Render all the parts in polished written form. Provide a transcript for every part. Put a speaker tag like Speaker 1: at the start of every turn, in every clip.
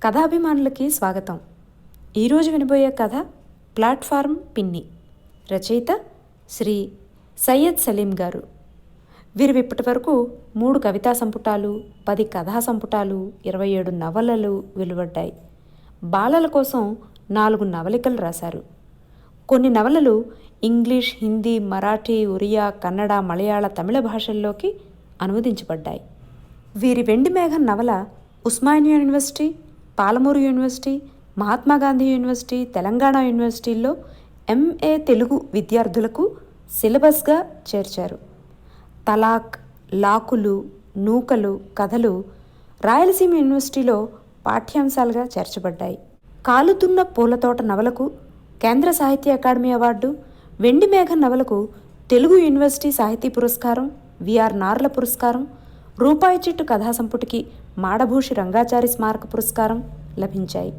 Speaker 1: కథాభిమానులకి స్వాగతం. ఈరోజు వినబోయే కథ ప్లాట్ఫారం పిన్ని. రచయిత శ్రీ సయ్యద్ సలీం గారు. వీరు ఇప్పటి వరకు 3 కవితా సంపుటాలు, 10 కథా సంపుటాలు, 27 నవలలు వెలువడ్డాయి. బాలల కోసం 4 నవలికలు రాశారు. కొన్ని నవలలు ఇంగ్లీష్, హిందీ, మరాఠీ, ఒరియా, కన్నడ, మలయాళ, తమిళ భాషల్లోకి అనువదించబడ్డాయి. వీరి వెండి మేఘం నవల Osmania university, Palamuru university, Mahatma Gandhi university, Telangana యూనివర్సిటీల్లో MA తెలుగు విద్యార్థులకు సిలబస్గా చేర్చారు. తలాక్, లాకులు, నూకలు కథలు రాయలసీమ యూనివర్సిటీలో పాఠ్యాంశాలుగా చేర్చబడ్డాయి. కాలుతున్న పూలతోట నవలకు కేంద్ర సాహిత్య అకాడమీ అవార్డు, వెండి మేఘం నవలకు తెలుగు యూనివర్సిటీ సాహితీ పురస్కారం, VR నార్ల పురస్కారం, రూపాయి చెట్టు కథా సంపుటికి మాడభూషి రంగాచారి స్మారక పురస్కారం లభించాయి.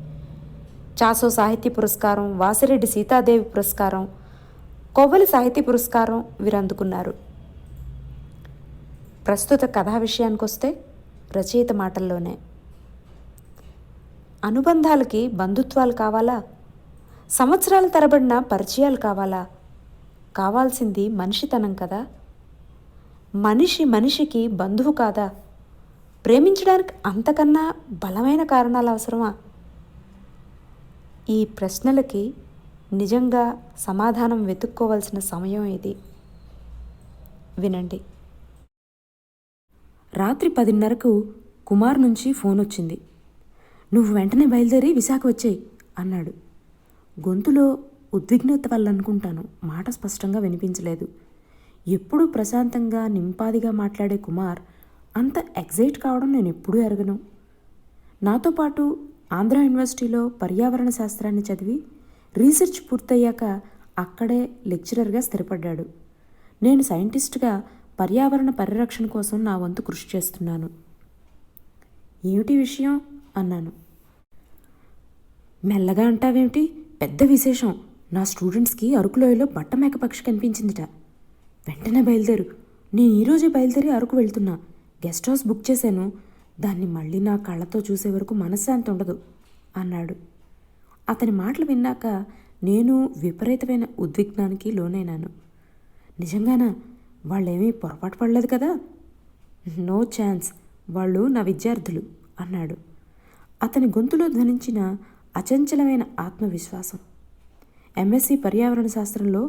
Speaker 1: చాసో సాహితీ పురస్కారం, వాసిరెడ్డి సీతాదేవి పురస్కారం, కొవ్వలి సాహితీ పురస్కారం వీరందుకున్నారు. ప్రస్తుత కథా విషయానికొస్తే రచయిత మాటల్లోనే. అనుబంధాలకి బంధుత్వాలు కావాలా? సంవత్సరాల తరబడిన పరిచయాలు కావాలా? కావాల్సింది మనిషితనం కదా. మనిషి మనిషికి బంధువు కాదా? ప్రేమించడానికి అంతకన్నా బలమైన కారణాలు అవసరమా? ఈ ప్రశ్నలకి నిజంగా సమాధానం వెతుక్కోవాల్సిన సమయం ఇది. వినండి. రాత్రి 10:30కు కుమార్ నుంచి ఫోన్ వచ్చింది. "నువ్వు వెంటనే బయలుదేరి విశాఖ వచ్చేయి" అన్నాడు. గొంతులో ఉద్విగ్నత వల్ల అనుకుంటాను, మాట స్పష్టంగా వినిపించలేదు. ఎప్పుడూ ప్రశాంతంగా నింపాదిగా మాట్లాడే కుమార్ అంత ఎగ్జైట్ కావడం నేను ఎప్పుడూ ఎరగను. నాతో పాటు ఆంధ్ర యూనివర్సిటీలో పర్యావరణ శాస్త్రాన్ని చదివి రీసెర్చ్ పూర్తయ్యాక అక్కడే లెక్చరర్గా స్థిరపడ్డాడు. నేను సైంటిస్ట్గా పర్యావరణ పరిరక్షణ కోసం నా వంతు కృషి చేస్తున్నాను. "ఏమిటి విషయం?" అన్నాను. "మెల్లగా అంటావేమిటి? పెద్ద విశేషం. నా స్టూడెంట్స్కి అరకులోయలో బట్టమేక పక్షి కనిపించిందిట. వెంటనే బయలుదేరు. నేను ఈరోజే బయలుదేరి అరకు వెళ్తున్నా. గెస్ట్ హౌస్ బుక్ చేశాను. దాన్ని మళ్ళీ నా కళ్ళతో చూసే వరకు మనశ్శాంతి ఉండదు" అన్నాడు. అతని మాటలు విన్నాక నేను విపరీతమైన ఉద్విగ్నానికి లోనైనాను. "నిజంగానా? వాళ్ళేమీ పొరపాటు పడలేదు కదా?" "No chance. వాళ్ళు నా విద్యార్థులు" అన్నాడు. అతని గొంతులో ధ్వనించిన అచంచలమైన ఆత్మవిశ్వాసం. MSc పర్యావరణ శాస్త్రంలో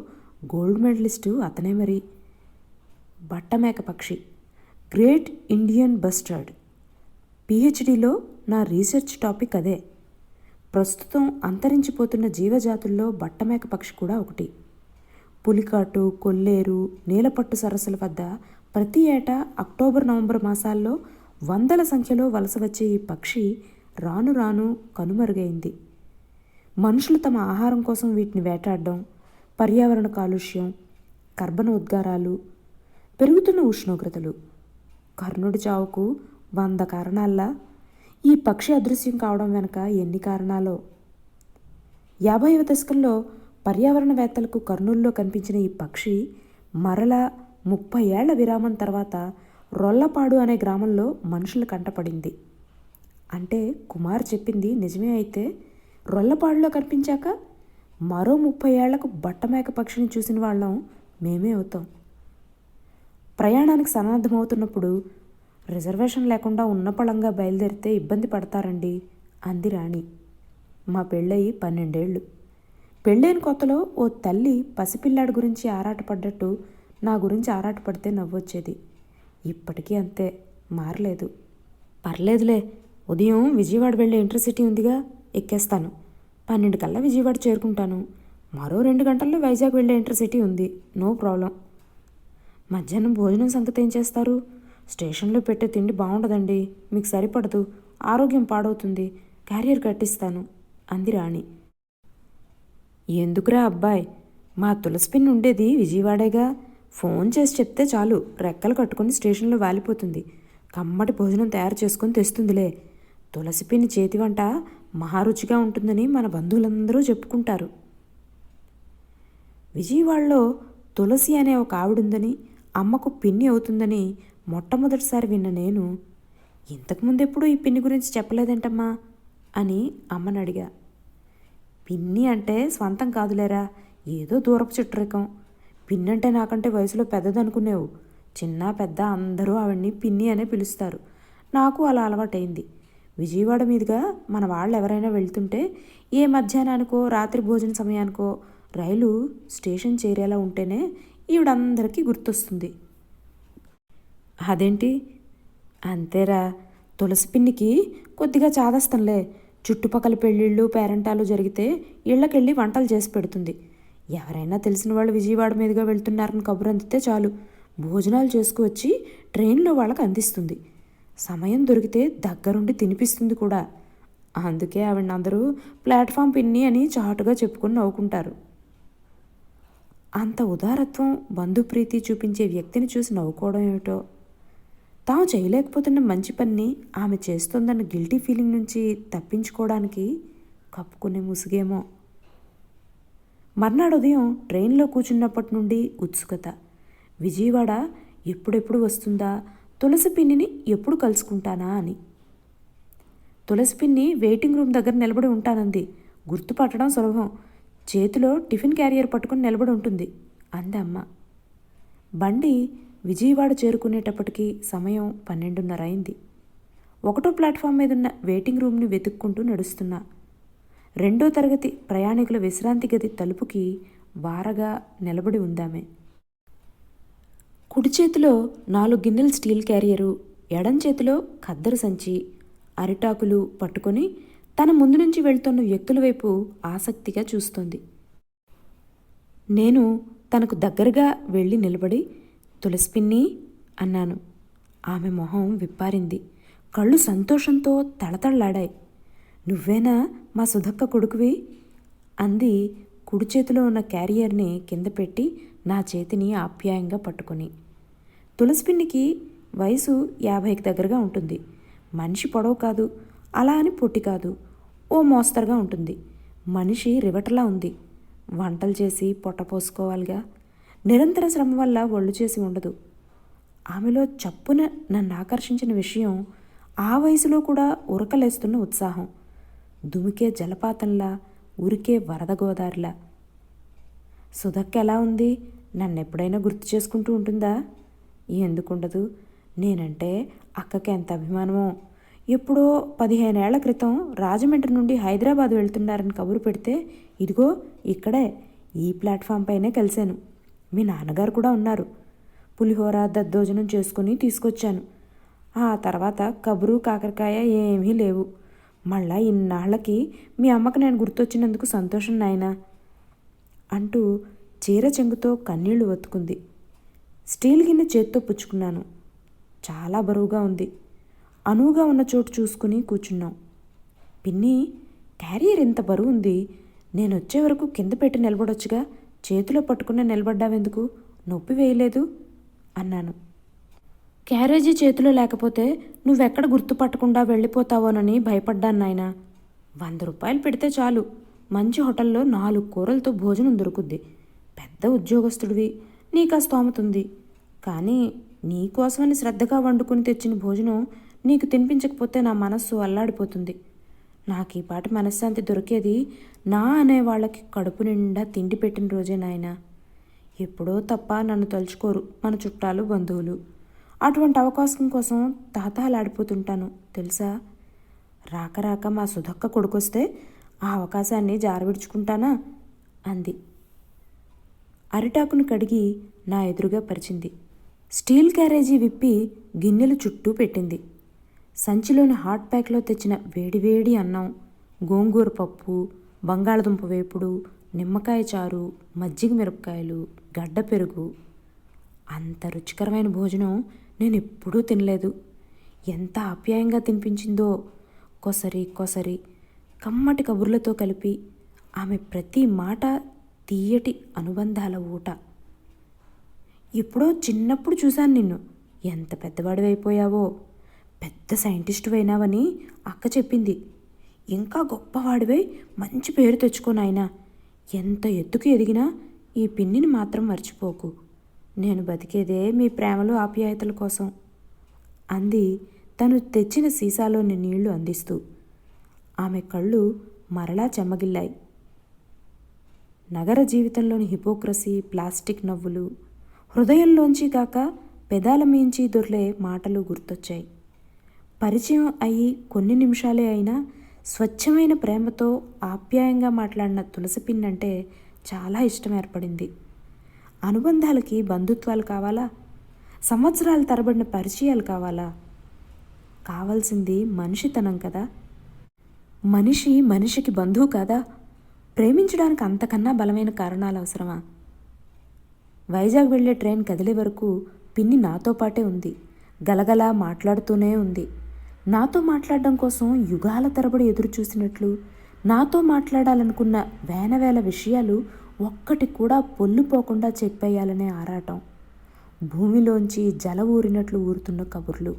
Speaker 1: గోల్డ్ మెడలిస్టు అతనే మరి. బట్టమేక పక్షి, గ్రేట్ ఇండియన్ బస్టర్డ్. PhDలో నా రీసెర్చ్ టాపిక్ అదే. ప్రస్తుతం అంతరించిపోతున్న జీవజాతుల్లో బట్టమేక పక్షి కూడా ఒకటి. పులికాటు, కొల్లేరు, నీలపట్టు సరస్సుల వద్ద ప్రతి ఏటా అక్టోబర్-నవంబర్ మాసాల్లో వందల సంఖ్యలో వలస వచ్చే ఈ పక్షి రాను రాను కనుమరుగైంది. మనుషులు తమ ఆహారం కోసం వీటిని వేటాడడం, పర్యావరణ కాలుష్యం, కర్బన ఉద్గారాలు, పెరుగుతున్న ఉష్ణోగ్రతలు, కర్ణుడి చావుకు 100 కారణాల్లా ఈ పక్షి అదృశ్యం కావడం వెనుక ఎన్ని కారణాలో. 50వ దశకంలో పర్యావరణవేత్తలకు కర్నూలులో కనిపించిన ఈ పక్షి మరలా 30 ఏళ్ల విరామం తర్వాత రొల్లపాడు అనే గ్రామంలో మనుషుల కంటపడింది. అంటే కుమార్ చెప్పింది నిజమే అయితే రొల్లపాడులో కనిపించాక మరో 30 ఏళ్లకు బట్టమేక పక్షిని చూసిన వాళ్ళం మేమే అవుతాం. ప్రయాణానికి సన్నద్ధమవుతున్నప్పుడు రిజర్వేషన్ లేకుండా ఉన్నపళంగా బయలుదేరితే ఇబ్బంది పడతారండి అంది రాణి. మా పెళ్ళయి 12 ఏళ్ళు. పెళ్ళైన కొత్తలో ఓ తల్లి పసిపిల్లాడి గురించి ఆరాటపడ్డట్టు నా గురించి ఆరాటపడితే నవ్వొచ్చేది. ఇప్పటికీ అంతే, మారలేదు. "పర్లేదులే, ఉదయం విజయవాడ వెళ్ళే ఇంటర్సిటీ ఉందిగా, ఎక్కేస్తాను. 12 కల్లా విజయవాడ చేరుకుంటాను. మరో 2 గంటల్లో వైజాగ్ వెళ్ళే ఇంటర్సిటీ ఉంది. No problem." "మధ్యాహ్నం భోజనం సంగతి ఏం చేస్తారు? స్టేషన్లో పెట్టే తిండి బాగుండదండి. మీకు సరిపడదు, ఆరోగ్యం పాడవుతుంది. క్యారియర్ కట్టిస్తాను" అంది రాణి. "ఎందుకురా అబ్బాయ్, మా తులసిపిన్ని ఉండేది విజయవాడేగా. ఫోన్ చేసి చెప్తే చాలు, రెక్కలు కట్టుకుని స్టేషన్లో వాలిపోతుంది. కమ్మటి భోజనం తయారు చేసుకొని తెస్తుందిలే. తులసిపిన్ని చేతి వంట మహారుచిగా ఉంటుందని మన బంధువులందరూ చెప్పుకుంటారు." విజయవాడలో తులసి అనే ఒక ఆవిడుందని, అమ్మకు పిన్ని అవుతుందని మొట్టమొదటిసారి విన్న నేను, ఇంతకుముందెప్పుడు ఈ పిన్ని గురించి చెప్పలేదేంటమ్మా అని అమ్మని అడిగా. పిన్ని అంటే స్వంతం కాదులేరా, ఏదో దూరపు చుట్టరికం. పిన్ని అంటే నాకంటే వయసులో పెద్దదనుకునేవు. చిన్న పెద్ద అందరూ ఆవిడ్ని పిన్ని అనే పిలుస్తారు. నాకు అలా అలవాటైంది. విజయవాడ మీదుగా మన వాళ్ళు ఎవరైనా వెళ్తుంటే ఏ మధ్యాహ్నానికో రాత్రి భోజన సమయానికో రైలు స్టేషన్ చేరేలా ఉంటేనే ఈవిడందరికీ గుర్తొస్తుంది. అదేంటి? అంతేరా, తులసి పిన్నికి కొద్దిగా చాదస్తంలే. చుట్టుపక్కల పెళ్ళిళ్ళు పేరంటాలు జరిగితే ఇళ్ళకెళ్ళి వంటలు చేసి పెడుతుంది. ఎవరైనా తెలిసిన వాళ్ళు విజయవాడ మీదుగా వెళ్తున్నారని కబురు అందితే చాలు, భోజనాలు చేసుకువచ్చి ట్రైన్లో వాళ్ళకి అందిస్తుంది. సమయం దొరికితే దగ్గరుండి తినిపిస్తుంది కూడా. అందుకే ఆవిడనందరూ ప్లాట్ఫామ్ పిన్ని అని చాటుగా చెప్పుకొని నవ్వుకుంటారు. అంత ఉదారత్వం, బంధుప్రీతి చూపించే వ్యక్తిని చూసి నవ్వుకోవడం ఏమిటో. తాము చేయలేకపోతున్న మంచి పని ఆమె చేస్తోందన్న గిల్టీ ఫీలింగ్ నుంచి తప్పించుకోవడానికి కప్పుకునే ముసుగేమో. మర్నాడు ఉదయం ట్రైన్లో కూర్చున్నప్పటి నుండి ఉత్సుకత. విజయవాడ ఎప్పుడెప్పుడు వస్తుందా, తులసి పిన్నిని ఎప్పుడు కలుసుకుంటానా అని. తులసి పిన్ని వెయిటింగ్ రూమ్ దగ్గర నిలబడి ఉంటానంది. గుర్తుపట్టడం సులభం. చేతిలో టిఫిన్ క్యారియర్ పట్టుకుని నిలబడి ఉంటుంది అంది అమ్మ. బండి విజయవాడ చేరుకునేటప్పటికి సమయం 12:30 అయింది. 1వ ప్లాట్ఫామ్ మీదున్న వెయిటింగ్ రూమ్ని వెతుక్కుంటూ నడుస్తున్నా. 2వ తరగతి ప్రయాణికుల విశ్రాంతి గది తలుపుకి వారగా నిలబడి ఉందామె. కుడి చేతిలో 4 గిన్నెల స్టీల్ క్యారియరు, ఎడం చేతిలో ఖద్దరు సంచి, అరిటాకులు పట్టుకొని తన ముందు నుంచి వెళ్తున్న వ్యక్తుల వైపు ఆసక్తిగా చూస్తోంది. నేను తనకు దగ్గరగా వెళ్ళి నిలబడి తులసి పిన్ని అన్నాను. ఆమె మొహం విప్పారింది. కళ్ళు సంతోషంతో తళతళలాడాయి. నువ్వేనా మా సుధక్క కొడుకువి అంది కుడి చేతిలో ఉన్న క్యారియర్ని కింద పెట్టి నా చేతిని ఆప్యాయంగా పట్టుకొని. తులసి పిన్నికి వయసు 50కి దగ్గరగా ఉంటుంది. మనిషి పొడవు కాదు, అలా అని పొట్టి కాదు, ఓ మోస్తరుగా ఉంటుంది. మనిషి రివటలా ఉంది. వంటలు చేసి పొట్ట పోసుకోవాలిగా. నిరంతర శ్రమ వల్ల ఒళ్ళు చేసి ఉండదు. ఆమెలో చప్పున నన్ను ఆకర్షించిన విషయం ఆ వయసులో కూడా ఉరకలేస్తున్న ఉత్సాహం. దుమికే జలపాతంలా, ఉరికే వరద గోదారిలా. సుధక్క ఎలా ఉంది? నన్నెప్పుడైనా గుర్తు చేసుకుంటూ ఉంటుందా? ఎందుకుండదు. నేనంటే అక్కకి ఎంత అభిమానమో. ఎప్పుడో 15 ఏళ్ల క్రితం రాజమండ్రి నుండి హైదరాబాద్ వెళ్తున్నారని కబురు పెడితే ఇదిగో ఇక్కడే ఈ ప్లాట్ఫామ్ పైనే కలిశాను. మీ నాన్నగారు కూడా ఉన్నారు. పులిహోర దద్దోజనం చేసుకుని తీసుకొచ్చాను. ఆ తర్వాత కబురు కాకరకాయ ఏమీ లేవు. మళ్ళా ఇన్నాళ్ళకి మీ అమ్మకు నేను గుర్తొచ్చినందుకు సంతోషం నాయనా అంటూ చీర చెంగుతో కన్నీళ్లు ఒత్తుకుంది. స్టీల్ గిన్నె చేత్తో పుచ్చుకున్నాను. చాలా బరువుగా ఉంది. అనువుగా ఉన్న చోటు చూసుకుని కూర్చున్నాం. పిన్ని, క్యారియర్ ఇంత బరువు ఉంది. నేను వచ్చే వరకు కింద పెట్టి నిలబడొచ్చుగా, చేతిలో పట్టుకున్న నిలబడ్డావెందుకు? నొప్పి వేయలేదు అన్నాను. క్యారేజీ చేతిలో లేకపోతే నువ్వెక్కడ గుర్తుపట్టకుండా వెళ్ళిపోతావోనని భయపడ్డాను నాయనా. 100 రూపాయలు పెడితే చాలు, మంచి హోటల్లో 4 కూరలతో భోజనం దొరుకుద్ది. పెద్ద ఉద్యోగస్తుడివి, నీకు ఆ స్తోమతుంది. కానీ నీకోసమని శ్రద్ధగా వండుకుని తెచ్చిన భోజనం నీకు తినిపించకపోతే నా మనస్సు అల్లాడిపోతుంది. నాకు ఈ పాటి మనశ్శాంతి దొరికేది నా అనేవాళ్ళకి కడుపు నిండా తిండి పెట్టిన రోజే నాయనా. ఎప్పుడో తప్ప నన్ను తలుచుకోరు మన చుట్టాలు బంధువులు. అటువంటి అవకాశం కోసం తాతాలాడిపోతుంటాను తెలుసా. రాక రాక మా సుధక్క కొడుకొస్తే ఆ అవకాశాన్ని జారవిడుచుకుంటానా అంది. అరిటాకును కడిగి నా ఎదురుగా పరిచింది. స్టీల్ క్యారేజీ విప్పి గిన్నెలు చుట్టూ పెట్టింది. సంచిలోని హాట్ ప్యాక్లో తెచ్చిన వేడివేడి అన్నం, గోంగూర పప్పు, బంగాళదుంప వేపుడు, నిమ్మకాయ చారు, మజ్జిగ మిరపకాయలు, గడ్డ పెరుగు. అంత రుచికరమైన భోజనం నేను ఎప్పుడూ తినలేదు. ఎంత ఆప్యాయంగా తినిపించిందో. కొసరి కొసరి కమ్మటి కబుర్లతో కలిపి ఆమె ప్రతి మాట తీయటి అనుబంధాల ఊట. ఎప్పుడో చిన్నప్పుడు చూశాను నిన్ను. ఎంత పెద్దవాడివైపోయావో. పెద్ద సైంటిస్టు అయినావని అక్క చెప్పింది. ఇంకా గొప్పవాడివై మంచి పేరు తెచ్చుకో నాయనా. ఎంత ఎత్తుకు ఎదిగినా ఈ పిన్నిని మాత్రం మర్చిపోకు. నేను బతికేదే మీ ప్రేమలు ఆప్యాయతల కోసం అంది తను తెచ్చిన సీసాలోని నీళ్లు అందిస్తూ. ఆమె కళ్ళు మరలా చెమ్మగిల్లాయి. నగర జీవితంలోని హిపోక్రసీ, ప్లాస్టిక్ నవ్వులు, హృదయంలోంచి కాక పెదాల మించి దొర్లే మాటలు గుర్తొచ్చాయి. పరిచయం అయ్యి కొన్ని నిమిషాలే అయినా స్వచ్ఛమైన ప్రేమతో ఆప్యాయంగా మాట్లాడిన తులసి పిన్నంటే చాలా ఇష్టం ఏర్పడింది. అనుబంధాలకి బంధుత్వాలు కావాలా? సంవత్సరాల తరబడిన పరిచయాలు కావాలా? కావాల్సింది మనిషితనం కదా. మనిషి మనిషికి బంధువు కాదా? ప్రేమించడానికి అంతకన్నా బలమైన కారణాలు అవసరమా? వైజాగ్ వెళ్ళే ట్రైన్ కదిలే వరకు పిన్ని నాతో పాటే ఉంది. గలగలా మాట్లాడుతూనే ఉంది. నాతో మాట్లాడడం కోసం యుగాల తరబడి ఎదురు చూసినట్లు, నాతో మాట్లాడాలనుకున్న వేల విషయాలు ఒక్కటి కూడా పొల్లుపోకుండా చెప్పేయాలనే ఆరాటం, భూమిలోంచి జల ఊరినట్లు ఊరుతున్న కబుర్లు,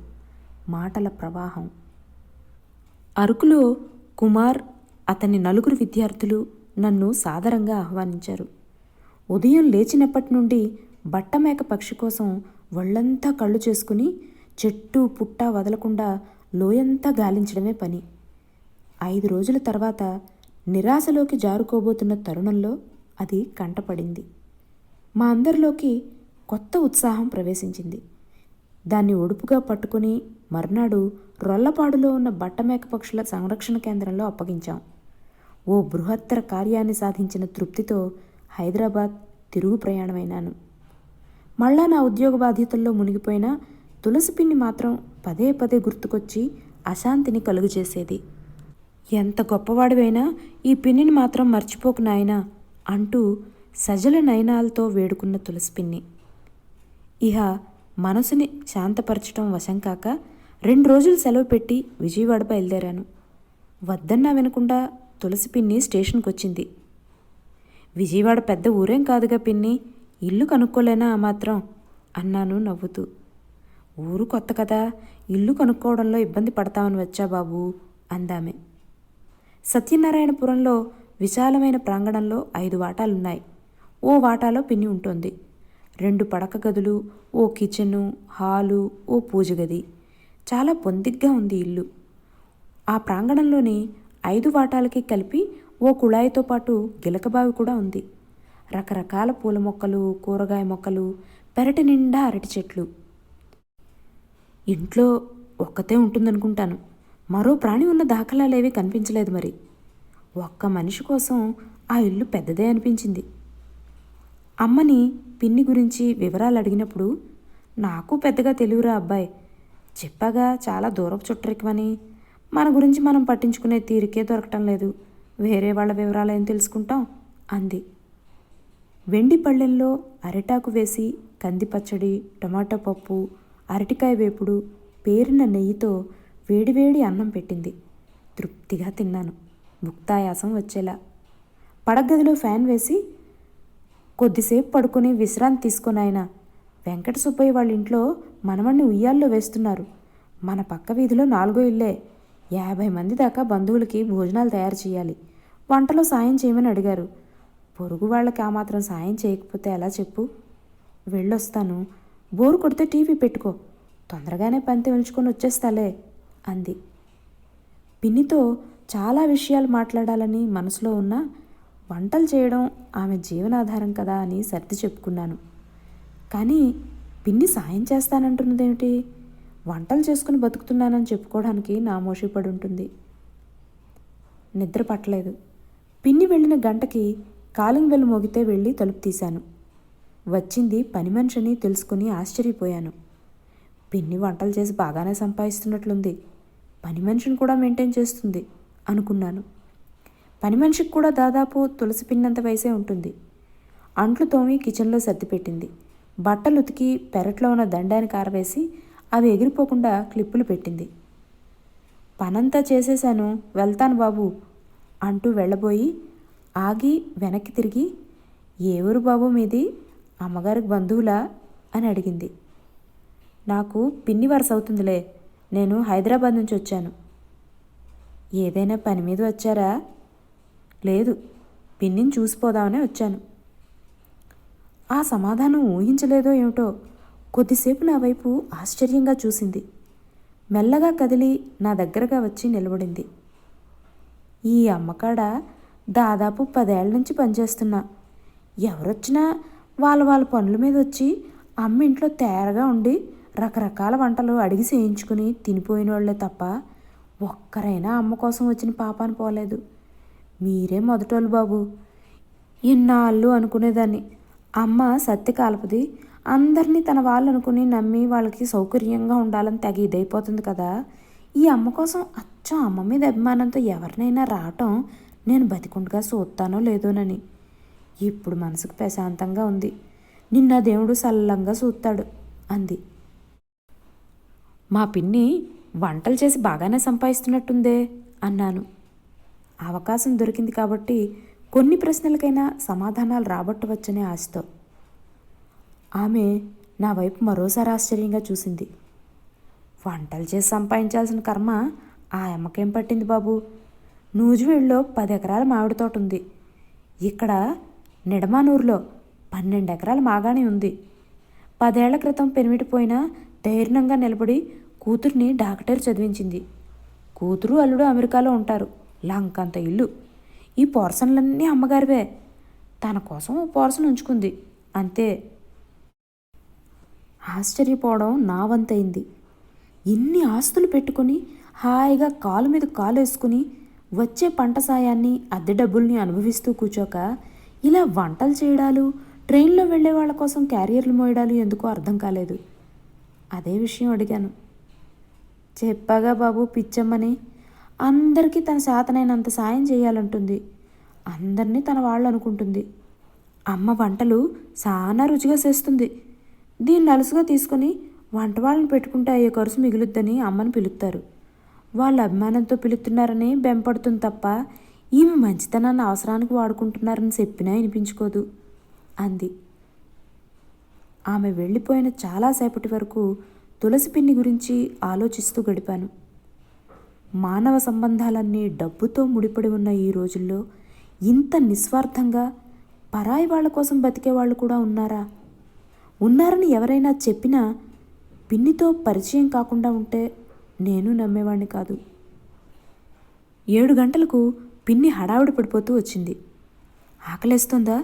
Speaker 1: మాటల ప్రవాహం. అరకులో కుమార్, అతని 4 విద్యార్థులు నన్ను సాదరంగా ఆహ్వానించారు. ఉదయం లేచినప్పటి నుండి బట్టమేక పక్షి కోసం ఒళ్ళంతా కళ్ళు చేసుకుని చెట్టు పుట్ట వదలకుండా లోయంతా గాలించడమే పని. 5 రోజుల తర్వాత నిరాశలోకి జారుకోబోతున్న తరుణంలో అది కంటపడింది. మా అందరిలోకి కొత్త ఉత్సాహం ప్రవేశించింది. దాన్ని ఒడుపుగా పట్టుకుని మర్నాడు రొల్లపాడులో ఉన్న బట్టమేక పక్షుల సంరక్షణ కేంద్రంలో అప్పగించాం. ఓ బృహత్తర కార్యాన్ని సాధించిన తృప్తితో హైదరాబాద్ తిరుగు ప్రయాణమైనాను. మళ్ళా నా ఉద్యోగ బాధ్యతల్లో మునిగిపోయిన తులసి పిన్ని మాత్రం పదే పదే గుర్తుకొచ్చి అశాంతిని కలుగజేసేది. ఎంత గొప్పవాడివైనా ఈ పిన్నిని మాత్రం మర్చిపోకు నాయనా అంటూ సజల నయనాలతో వేడుకున్న తులసి పిన్ని. ఇహ మనసుని శాంతపరచడం వశం కాక 2 రోజులు సెలవు పెట్టి విజయవాడ బయలుదేరాను. వద్దన్నా వినకుండా తులసి పిన్ని స్టేషన్కి వచ్చింది. విజయవాడ పెద్ద ఊరేం కాదుగా పిన్ని, ఇల్లు కనుక్కోలేనా ఆ మాత్రం అన్నాను నవ్వుతూ. ఊరు కొత్త కదా, ఇల్లు కనుక్కోవడంలో ఇబ్బంది పడతామని వచ్చా బాబు అందామె. సత్యనారాయణపురంలో విశాలమైన ప్రాంగణంలో 5 వాటాలున్నాయి. ఓ వాటాలో పిన్ని ఉంటుంది. 2 పడక గదులు, ఓ కిచెను, హాలు, ఓ పూజ గది. చాలా పొందిగ్గా ఉంది ఇల్లు. ఆ ప్రాంగణంలోని 5 వాటాలకి కలిపి ఓ కుళాయితో పాటు గిలకబావి కూడా ఉంది. రకరకాల పూల మొక్కలు, కూరగాయ మొక్కలు, పెరటి నిండా అరటి చెట్లు. ఇంట్లో ఒక్కతే ఉంటుందనుకుంటాను. మరో ప్రాణి ఉన్న దాఖలాలేవీ కనిపించలేదు. మరి ఒక్క మనిషి కోసం ఆ ఇల్లు పెద్దదే అనిపించింది. అమ్మని పిన్ని గురించి వివరాలు అడిగినప్పుడు, నాకు పెద్దగా తెలియరా అబ్బాయి, చెప్పాగా చాలా దూరపు చుట్టరికమని, మన గురించి మనం పట్టించుకునే తీరికే దొరకటం లేదు, వేరే వాళ్ళ వివరాలు ఏం తెలుసుకుంటాం అంది. వెండి పళ్ళెంలో అరిటాకు వేసి కంది పచ్చడి, టమాటో పప్పు, అరటికాయ వేపుడు, పేరిన నెయ్యితో వేడివేడి అన్నం పెట్టింది. తృప్తిగా తిన్నాను, ముక్తాయాసం వచ్చేలా. పడగదిలో ఫ్యాన్ వేసి కొద్దిసేపు పడుకొని విశ్రాంతి తీసుకొనాయన. వెంకట సుబ్బయ్య వాళ్ళ ఇంట్లో మనవణ్ణి ఉయ్యాల్లో వేస్తున్నారు. మన పక్క వీధిలో 4వ ఇల్లే. 50 మంది దాకా బంధువులకి భోజనాలు తయారు చేయాలి. వంటలో సాయం చేయమని అడిగారు. పొరుగు వాళ్ళకి ఆ మాత్రం సాయం చేయకపోతే ఎలా చెప్పు? వెళ్ళొస్తాను, బోరు కొడితే టీవీ పెట్టుకో, తొందరగానే పంతి ఉంచుకొని వచ్చేస్తాలే అంది. పిన్నితో చాలా విషయాలు మాట్లాడాలని మనసులో ఉన్న, వంటలు చేయడం ఆమె జీవనాధారం కదా అని సర్ది చెప్పుకున్నాను. కానీ పిన్ని సాయం చేస్తానంటున్నదేమిటి? వంటలు చేసుకుని బతుకుతున్నానని చెప్పుకోవడానికి నామోషి పడి ఉంటుంది. నిద్ర పట్టలేదు. పిన్ని వెళ్ళిన గంటకి కాలింగ్ బెల్ మోగితే వెళ్ళి తలుపు తీశాను. వచ్చింది పని మనిషిని తెలుసుకుని ఆశ్చర్యపోయాను. పిన్ని వంటలు చేసి బాగానే సంపాదిస్తున్నట్లుంది, పని మనిషిని కూడా మెయింటైన్ చేస్తుంది అనుకున్నాను. పని మనిషికి కూడా దాదాపు తులసి పిన్నంత వయసే ఉంటుంది. అంట్లు తోమి కిచెన్లో సర్దిపెట్టింది. బట్టలు ఉతికి పెరట్లో ఉన్న దండానికి ఆరవేసి అవి ఎగిరిపోకుండా క్లిప్పులు పెట్టింది. పనంతా చేసేశాను, వెళ్తాను బాబు అంటూ వెళ్ళబోయి ఆగి వెనక్కి తిరిగి, ఏ ఊరు బాబు మీది, అమ్మగారికి బంధువులా అని అడిగింది. నాకు పిన్ని వరస అవుతుందిలే, నేను హైదరాబాద్ నుంచి వచ్చాను. ఏదైనా పని మీద వచ్చారా? లేదు, పిన్నిని చూసిపోదామనే వచ్చాను. ఆ సమాధానం ఊహించలేదో ఏమిటో కొద్దిసేపు నా వైపు ఆశ్చర్యంగా చూసింది. మెల్లగా కదిలి నా దగ్గరగా వచ్చి నిలబడింది. ఈ అమ్మకాడ దాదాపు 10 ఏళ్ల నుంచి పనిచేస్తున్నా. ఎవరొచ్చినా వాళ్ళ పనుల మీద వచ్చి అమ్మ ఇంట్లో తేరగా ఉండి రకరకాల వంటలు అడిగి చేయించుకుని తినిపోయిన వాళ్ళే తప్ప ఒక్కరైనా అమ్మ కోసం వచ్చిన పాపాన పోలేదు. మీరే మొదటోళ్ళు బాబు. ఇన్నాళ్ళు అనుకునేదాన్ని అమ్మ సత్తి కాలపది, అందరినీ తన వాళ్ళు అనుకుని నమ్మి వాళ్ళకి సౌకర్యంగా ఉండాలని తెగ ఇదైపోతుంది కదా. ఈ అమ్మ కోసం అచ్చం అమ్మ మీద అభిమానంతో ఎవరినైనా రావటం నేను బతికుండగా చూస్తానో లేదోనని. ఇప్పుడు మనసుకు ప్రశాంతంగా ఉంది. నిన్న దేవుడు సల్లంగా చూస్తాడు అంది. మా పిన్ని వంటలు చేసి బాగానే సంపాదిస్తున్నట్టుందే అన్నాను. అవకాశం దొరికింది కాబట్టి కొన్ని ప్రశ్నలకైనా సమాధానాలు రాబట్టవచ్చనే ఆశతో. ఆమె నా వైపు మరోసారి ఆశ్చర్యంగా చూసింది. వంటలు చేసి సంపాదించాల్సిన కర్మ ఆ అమ్మకేం పట్టింది బాబు? నూజివీడులో 10 ఎకరాల మామిడి తోట ఉంది. ఇక్కడ నిడమానూరులో 12 ఎకరాల మాగాణి ఉంది. 10 ఏళ్ల క్రితం పెనిమిటిపోయినా ధైర్యంగా నిలబడి కూతుర్ని డాక్టర్ చదివించింది. కూతురు అల్లుడు అమెరికాలో ఉంటారు. లంకంత ఇల్లు. ఈ పోర్షన్లన్నీ అమ్మగారివే. తన కోసం ఓ పోర్షన్ ఉంచుకుంది అంతే. ఆశ్చర్యపోవడం నా వంతైంది. ఇన్ని ఆస్తులు పెట్టుకుని హాయిగా కాలు మీద కాలు వేసుకుని వచ్చే పంట సాయాన్ని అద్దె డబ్బుల్ని అనుభవిస్తూ కూర్చోక ఇలా వంటలు చేయడాలు, ట్రైన్లో వెళ్ళే వాళ్ళ కోసం క్యారియర్లు మోయడాలు ఎందుకో అర్థం కాలేదు. అదే విషయం అడిగాను. చెప్పాగా బాబు పిచ్చమ్మని. అందరికీ తన శాతనైనంత సాయం చేయాలంటుంది. అందరినీ తన వాళ్ళు అనుకుంటుంది. అమ్మ వంటలు చాలా రుచిగా చేస్తుంది. దీన్ని అలుసుగా తీసుకుని వంట వాళ్ళని పెట్టుకుంటే అయ్యే ఖర్చు మిగులుద్దని అమ్మని పిలుస్తారు. వాళ్ళ అభిమానంతో పిలుస్తున్నారని బెంపడుతుంది తప్ప ఈమె మంచితనాన్ని అవసరానికి వాడుకుంటున్నారని చెప్పినా వినిపించుకోదు అంది. ఆమె వెళ్ళిపోయిన చాలాసేపటి వరకు తులసి పిన్ని గురించి ఆలోచిస్తూ గడిపాను. మానవ సంబంధాలన్నీ డబ్బుతో ముడిపడి ఉన్న ఈ రోజుల్లో ఇంత నిస్వార్థంగా పరాయి వాళ్ళ కోసం బతికే వాళ్ళు కూడా ఉన్నారా? ఉన్నారని ఎవరైనా చెప్పినా పిన్నితో పరిచయం కాకుండా ఉంటే నేను నమ్మేవాణ్ణి కాదు. 7 గంటలకు పిన్ని హడావిడి పడిపోతూ వచ్చింది. ఆకలేస్తోందా?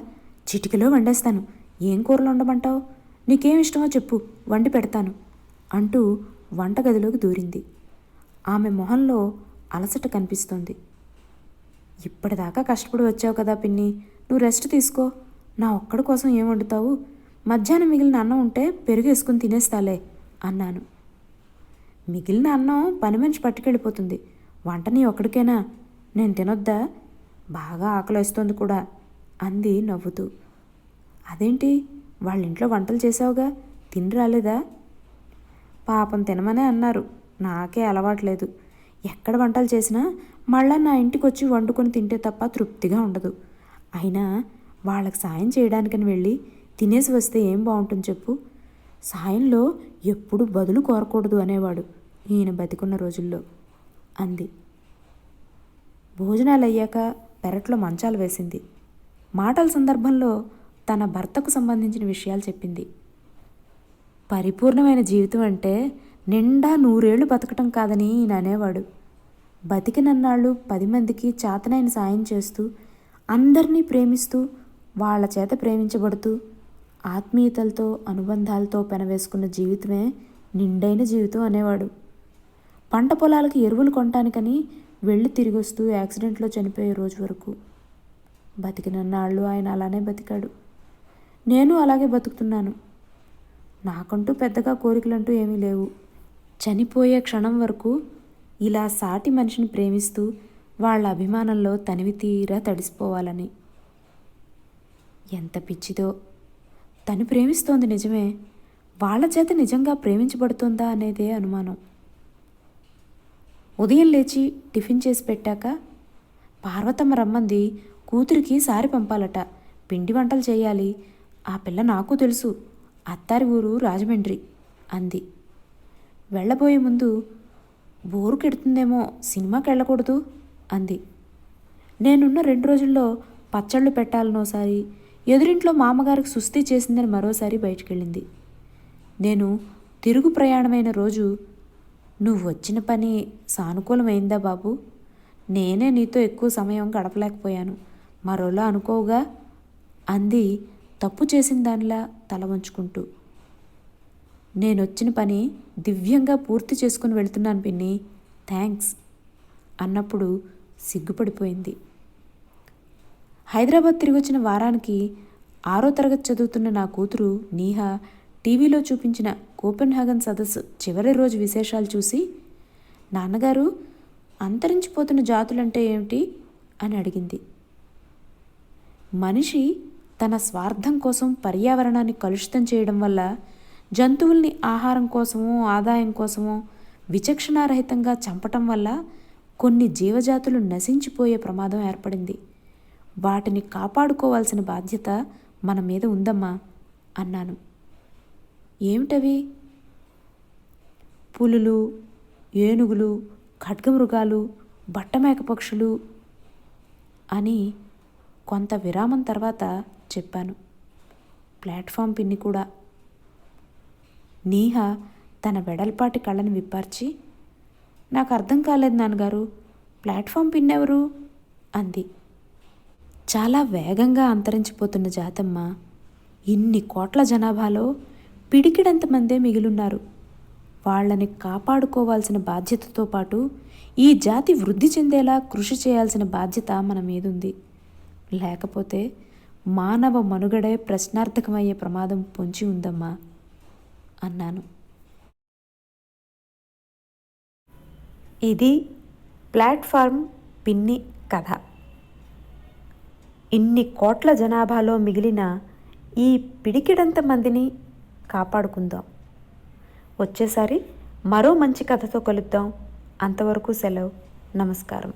Speaker 1: చిటికలో వండేస్తాను. ఏం కూరలు వండమంటావు? నీకేం ఇష్టమో చెప్పు, వండి పెడతాను అంటూ వంటగదిలోకి దూరింది. ఆమె మొహంలో అలసట కనిపిస్తోంది. ఇప్పటిదాకా కష్టపడి వచ్చావు కదా పిన్ని, నువ్వు రెస్ట్ తీసుకో. నా ఒక్కడి కోసం ఏం వండుతావు? మధ్యాహ్నం మిగిలిన అన్నం ఉంటే పెరుగు వేసుకుని తినేస్తాలే అన్నాను. మిగిలిన అన్నం పని మనిషి పట్టుకెళ్ళిపోతుంది. వంట నీ ఒక్కడికేనా? నేను తినొద్దా? బాగా ఆకలిస్తోంది కూడా అంది నవ్వుతూ. అదేంటి, వాళ్ళ ఇంట్లో వంటలు చేసావుగా, తిని రాలేదా? పాపం తినమనే అన్నారు. నాకే అలవాట్లేదు. ఎక్కడ వంటలు చేసినా మళ్ళా నా ఇంటికి వచ్చి వండుకొని తింటే తప్ప తృప్తిగా ఉండదు. అయినా వాళ్ళకి సాయం చేయడానికని వెళ్ళి తినేసి వస్తే ఏం బాగుంటుంది చెప్పు. సాయంలో ఎప్పుడు బదులు కోరకూడదు అనేవాడు ఈయన బతికున్న రోజుల్లో అంది. భోజనాలు అయ్యాక పెరట్లో మంచాలు వేసింది. మాటల సందర్భంలో తన భర్తకు సంబంధించిన విషయాలు చెప్పింది. పరిపూర్ణమైన జీవితం అంటే నిండా 100 ఏళ్ళు బతకటం కాదని ఈయన అనేవాడు. బతికినన్నాళ్ళు 10 మందికి చేతనైన సాయం చేస్తూ, అందరినీ ప్రేమిస్తూ, వాళ్ళ చేత ప్రేమించబడుతూ, ఆత్మీయతలతో అనుబంధాలతో పెనవేసుకున్న జీవితమే నిండైన జీవితం అనేవాడు. పంట పొలాలకు ఎరువులు కొనటానికని వెళ్ళి తిరిగి వస్తూ యాక్సిడెంట్లో చనిపోయే రోజు వరకు బతికినన్నాళ్ళు ఆయన అలానే బతికాడు. నేను అలాగే బతుకుతున్నాను. నాకంటూ పెద్దగా కోరికలంటూ ఏమీ లేవు. చనిపోయే క్షణం వరకు ఇలా సాటి మనిషిని ప్రేమిస్తూ వాళ్ళ అభిమానంలో తనివి తీరా తడిసిపోవాలని. ఎంత పిచ్చిదో. తను ప్రేమిస్తోంది నిజమే, వాళ్ళ చేత నిజంగా ప్రేమించబడుతోందా అనేదే అనుమానం. ఉదయం లేచి టిఫిన్ చేసి పెట్టాక పార్వతమ్మ రమ్మంది. కూతురికి సారి పంపాలట, పిండి వంటలు చేయాలి. ఆ పిల్ల నాకు తెలుసు, అత్తారి ఊరు రాజమండ్రి అంది. వెళ్ళబోయే ముందు బోరు కెడుతుందేమో, సినిమాకి వెళ్ళకూడదు అంది. నేనున్న 2 రోజుల్లో పచ్చళ్ళు పెట్టాలనోసారి, ఎదురింట్లో మామగారికి సుస్థి చేసిందని మరోసారి బయటికెళ్ళింది. నేను తిరుగు ప్రయాణమైన రోజు, నువ్వు వచ్చిన పని సానుకూలమైందా బాబు? నేనే నీతో ఎక్కువ సమయం గడపలేకపోయాను, మరోలా అనుకోవుగా అంది తప్పు చేసిన దానిలా తల వంచుకుంటూ. నేనొచ్చిన పని దివ్యంగా పూర్తి చేసుకుని వెళ్తున్నాను పిన్ని, థ్యాంక్స్ అన్నప్పుడు సిగ్గుపడిపోయింది. హైదరాబాద్ తిరిగొచ్చిన వారానికి 6వ తరగతి చదువుతున్న నా కూతురు నీహా టీవీలో చూపించిన కోపెన్హాగన్ సదస్సు చివరి రోజు విశేషాలు చూసి, నాన్నగారు, అంతరించిపోతున్న జాతులంటే ఏమిటి అని అడిగింది. మనిషి తన స్వార్థం కోసం పర్యావరణాన్ని కలుషితం చేయడం వల్ల, జంతువుల్ని ఆహారం కోసమో ఆదాయం కోసమో విచక్షణారహితంగా చంపటం వల్ల కొన్ని జీవజాతులు నశించిపోయే ప్రమాదం ఏర్పడింది. వాటిని కాపాడుకోవాల్సిన బాధ్యత మన మీద ఉందమ్మా అన్నాను. ఏమిటవి? పులులు, ఏనుగులు, ఖడ్గమృగాలు, బట్టమేక పక్షులు అని కొంత విరామం తర్వాత చెప్పాను. ప్లాట్ఫామ్ పిన్ని కూడా. నీహ తన వెడల్పాటి కళ్ళని విప్పార్చి, నాకు అర్థం కాలేదు నాన్నగారు, ప్లాట్ఫామ్ పిన్నెవరు అంది. చాలా వేగంగా అంతరించిపోతున్న జాతమ్మ. ఇన్ని కోట్ల జనాభాలో పిడికిడంతమందే మిగిలున్నారు. వాళ్ళని కాపాడుకోవాల్సిన బాధ్యతతో పాటు ఈ జాతి వృద్ధి చెందేలా కృషి చేయాల్సిన బాధ్యత మన మీదుంది. లేకపోతే మానవ మనుగడే ప్రశ్నార్థకమయ్యే ప్రమాదం పొంచి ఉందమ్మా అన్నాను. ఇది ప్లాట్ఫామ్ పిన్ని కథ. ఇన్ని కోట్ల జనాభాలో మిగిలిన ఈ పిడికిడంత మందిని కాపాడుకుందాం. వచ్చేసారి మరో మంచి కథతో కలుద్దాం. అంతవరకు సెలవు. నమస్కారం.